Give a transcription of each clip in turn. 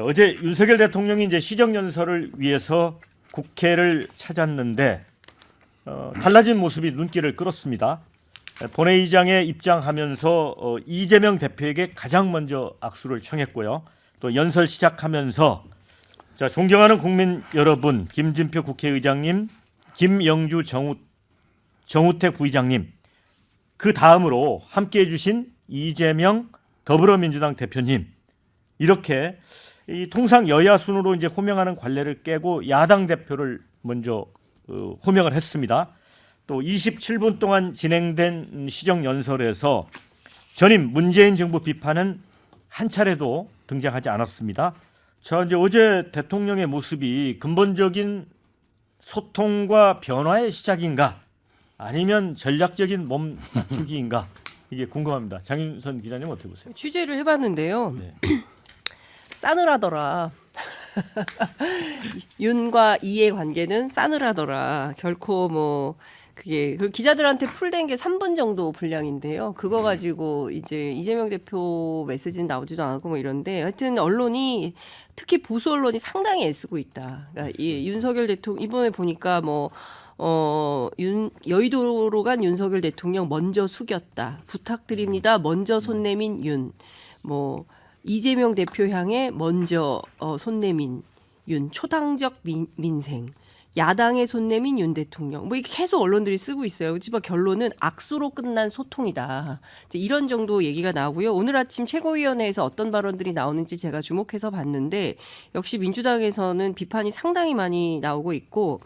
어제 윤석열 대통령이 이제 시정연설을 위해서 국회를 찾았는데 달라진 모습이 눈길을 끌었습니다. 본회의장에 입장하면서 이재명 대표에게 가장 먼저 악수를 청했고요. 또 연설 시작하면서 자, 존경하는 국민 여러분, 김진표 국회의장님, 김영주 정우택 부의장님, 그 다음으로 함께해 주신 이재명 더불어민주당 대표님, 이렇게 이 통상 여야 순으로 이제 호명하는 관례를 깨고 야당 대표를 먼저 호명을 했습니다. 또 27분 동안 진행된 시정 연설에서 전임 문재인 정부 비판은 한 차례도 등장하지 않았습니다. 자, 이제 어제 대통령의 모습이 근본적인 소통과 변화의 시작인가, 아니면 전략적인 몸 맞추기인가, 이게 궁금합니다. 장윤선 기자님 어떻게 보세요? 취재를 해봤는데요. 네. 싸늘하더라. 윤과 이의 관계는 싸늘하더라. 결코 뭐 그게 그 기자들한테 풀된 게 3분 정도 분량인데요. 그거 가지고 이제 이재명 대표 메시지는 나오지도 않고 뭐 이런데, 하여튼 언론이, 특히 보수 언론이 상당히 애쓰고 있다. 그러니까 이 윤석열 대통령 이번에 보니까 뭐 여의도로 간 윤석열 대통령 먼저 숙였다. 부탁드립니다. 먼저 손 내민 윤. 뭐 이재명 대표 향해 먼저 손 내민 윤. 초당적 민생. 야당에 손 내민 윤 대통령. 뭐 이게 계속 언론들이 쓰고 있어요. 하지만 결론은 악수로 끝난 소통이다. 이제 이런 정도 얘기가 나오고요. 오늘 아침 최고위원회에서 어떤 발언들이 나오는지 제가 주목해서 봤는데, 역시 민주당에서는 비판이 상당히 많이 나오고 있고,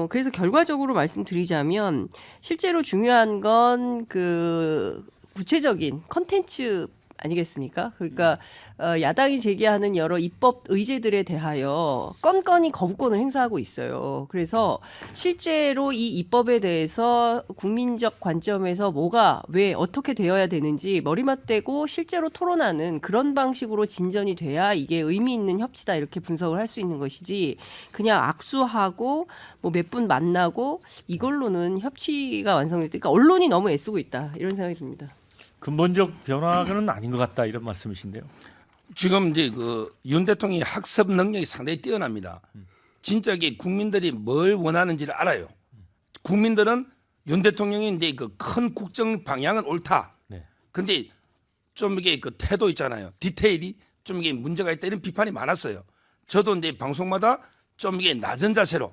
그래서 결과적으로 말씀드리자면 실제로 중요한 건 그 구체적인 컨텐츠 아니겠습니까? 그러니까 야당이 제기하는 여러 입법 의제들에 대하여 건건히 거부권을 행사하고 있어요. 그래서 실제로 이 입법에 대해서 국민적 관점에서 뭐가 왜 어떻게 되어야 되는지 머리맞대고 실제로 토론하는 그런 방식으로 진전이 돼야 이게 의미 있는 협치다, 이렇게 분석을 할 수 있는 것이지, 그냥 악수하고 뭐 몇 분 만나고 이걸로는 협치가 완성될 때, 그러니까 언론이 너무 애쓰고 있다, 이런 생각이 듭니다. 근본적 변화는 아닌 것 같다, 이런 말씀이신데요. 지금 이제 그 윤 대통령의 학습 능력이 상당히 뛰어납니다. 진짜 이게 국민들이 뭘 원하는지를 알아요. 국민들은 윤 대통령이 이제 그 큰 국정 방향은 옳다. 네. 근데 좀 이게 그 태도 있잖아요. 디테일이 좀 이게 문제가 있다, 이런 비판이 많았어요. 저도 이제 방송마다 좀 이게 낮은 자세로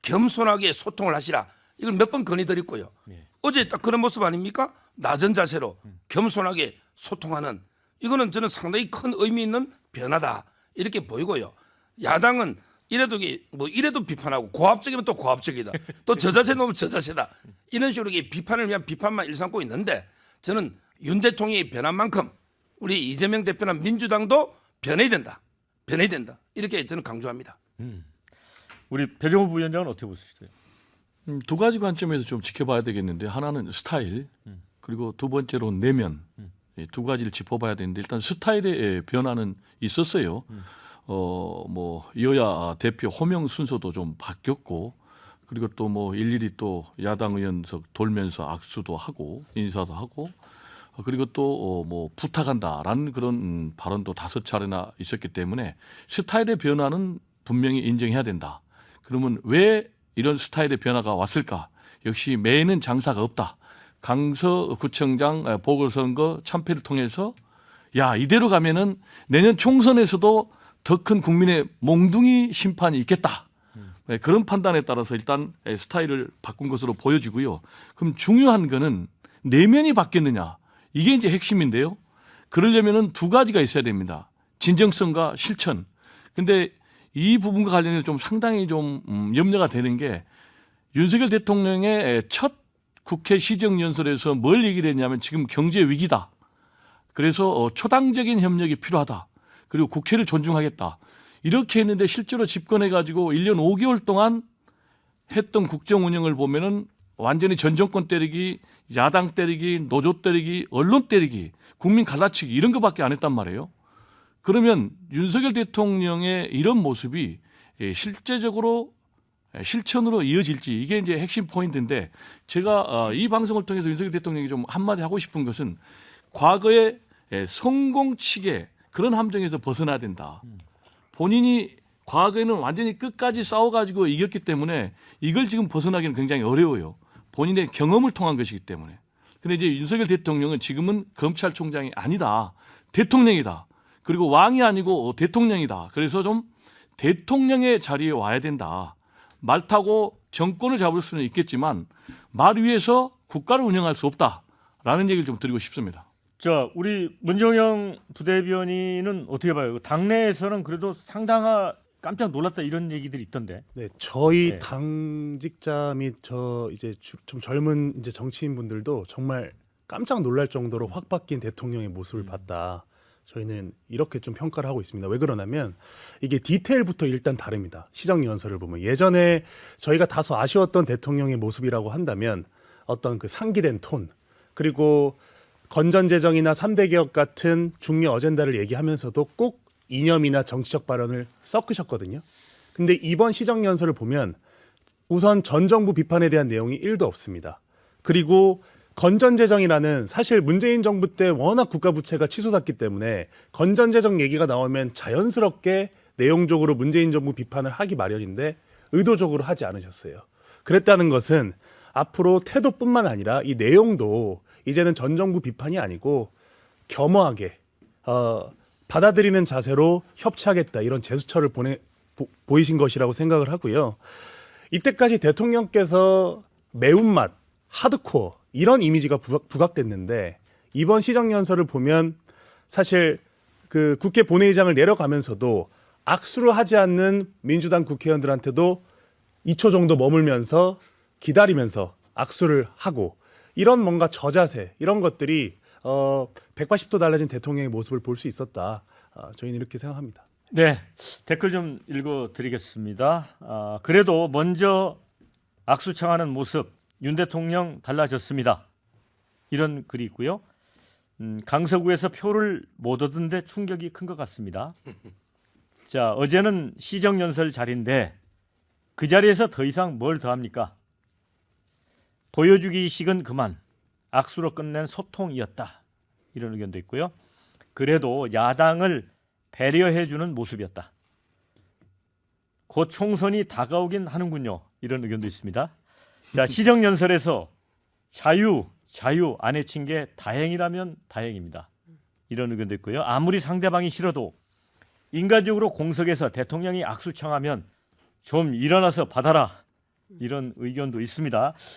겸손하게 소통을 하시라, 이걸 몇 번 건의드렸고요. 네. 어제 딱 그런 모습 아닙니까? 낮은 자세로 겸손하게 소통하는, 이거는 저는 상당히 큰 의미 있는 변화다, 이렇게 보이고요. 야당은 이래도 뭐 이래도 비판하고, 고압적이면 또 고압적이다, 또 저자세 놓으면 저자세다, 이런 식으로 이게 비판을 위한 비판만 일삼고 있는데, 저는 윤 대통령이 변한 만큼 우리 이재명 대표나 민주당도 변해야 된다, 변해야 된다, 이렇게 저는 강조합니다. 우리 배종우 부위원장은 어떻게 보시죠? 두 가지 관점에서 좀 지켜봐야 되겠는데, 하나는 스타일, 그리고 두 번째로 내면, 이 두 가지를 짚어봐야 되는데, 일단 스타일의 변화는 있었어요. 뭐 여야 대표 호명 순서도 좀 바뀌었고, 그리고 또 뭐 일일이 또 야당 의원석 돌면서 악수도 하고 인사도 하고, 그리고 또 뭐 부탁한다라는 그런 발언도 5차례나 있었기 때문에 스타일의 변화는 분명히 인정해야 된다. 그러면 왜 이런 스타일의 변화가 왔을까? 역시 매는 장사가 없다. 강서구청장 보궐선거 참패를 통해서 야, 이대로 가면은 내년 총선에서도 더 큰 국민의 몽둥이 심판이 있겠다. 그런 판단에 따라서 일단 스타일을 바꾼 것으로 보여지고요. 그럼 중요한 거는 내면이 바뀌었느냐, 이게 이제 핵심인데요. 그러려면은 두 가지가 있어야 됩니다. 진정성과 실천. 근데 이 부분과 관련해서 좀 상당히 좀 염려가 되는 게, 윤석열 대통령의 첫 국회 시정연설에서 뭘 얘기를 했냐면 지금 경제 위기다. 그래서 초당적인 협력이 필요하다. 그리고 국회를 존중하겠다. 이렇게 했는데 실제로 집권해가지고 1년 5개월 동안 했던 국정 운영을 보면은 완전히 전 정권 때리기, 야당 때리기, 노조 때리기, 언론 때리기, 국민 갈라치기, 이런 것밖에 안 했단 말이에요. 그러면 윤석열 대통령의 이런 모습이 실제적으로 실천으로 이어질지, 이게 이제 핵심 포인트인데, 제가 이 방송을 통해서 윤석열 대통령이 좀 한마디 하고 싶은 것은, 과거에 성공 측에 그런 함정에서 벗어나야 된다. 본인이 과거에는 완전히 끝까지 싸워가지고 이겼기 때문에 이걸 지금 벗어나기는 굉장히 어려워요. 본인의 경험을 통한 것이기 때문에. 근데 이제 윤석열 대통령은 지금은 검찰총장이 아니다. 대통령이다. 그리고 왕이 아니고 대통령이다. 그래서 좀 대통령의 자리에 와야 된다. 말 타고 정권을 잡을 수는 있겠지만 말 위에서 국가를 운영할 수 없다라는 얘기를 좀 드리고 싶습니다. 자, 우리 문정영 부대변인은 어떻게 봐요? 당내에서는 그래도 상당한 깜짝 놀랐다 이런 얘기들이 있던데. 네, 저희 네. 당직자 및 저 이제 좀 젊은 이제 정치인 분들도 정말 깜짝 놀랄 정도로 확 바뀐 대통령의 모습을 봤다. 저희는 이렇게 좀 평가를 하고 있습니다. 왜 그러냐면 이게 디테일부터 일단 다릅니다. 시정연설을 보면 예전에 저희가 다소 아쉬웠던 대통령의 모습이라고 한다면 어떤 그 상기된 톤 그리고 건전재정이나 3대 개혁 같은 중요 어젠다를 얘기하면서도 꼭 이념이나 정치적 발언을 섞으셨거든요. 근데 이번 시정연설을 보면 우선 전 정부 비판에 대한 내용이 1도 없습니다. 그리고 건전재정이라는 사실 문재인 정부 때 워낙 국가 부채가 치솟았기 때문에 건전재정 얘기가 나오면 자연스럽게 내용적으로 문재인 정부 비판을 하기 마련인데 의도적으로 하지 않으셨어요. 그랬다는 것은 앞으로 태도뿐만 아니라 이 내용도 이제는 전 정부 비판이 아니고 겸허하게 받아들이는 자세로 협치하겠다 이런 제스처를 보이신 것이라고 생각을 하고요. 이때까지 대통령께서 매운맛, 하드코어 이런 이미지가 부각됐는데 이번 시정연설을 보면 사실 그 국회 본회의장을 내려가면서도 악수를 하지 않는 민주당 국회의원들한테도 2초 정도 머물면서 기다리면서 악수를 하고 이런 뭔가 저자세 이런 것들이 180도 달라진 대통령의 모습을 볼 수 있었다. 저희는 이렇게 생각합니다. 네, 댓글 좀 읽어드리겠습니다. 그래도 먼저 악수청하는 모습 윤 대통령 달라졌습니다. 이런 글이 있고요. 강서구에서 표를 못 얻은데 충격이 큰 것 같습니다. 자, 어제는 시정연설 자리인데 그 자리에서 더 이상 뭘 더 합니까? 보여주기식은 그만 악수로 끝낸 소통이었다. 이런 의견도 있고요. 그래도 야당을 배려해주는 모습이었다. 곧 총선이 다가오긴 하는군요. 이런 의견도 있습니다. 자, 시정연설에서 자유 안 해친 게 다행이라면 다행입니다. 이런 의견도 있고요. 아무리 상대방이 싫어도 인간적으로 공석에서 대통령이 악수 청하면 좀 일어나서 받아라. 이런 의견도 있습니다.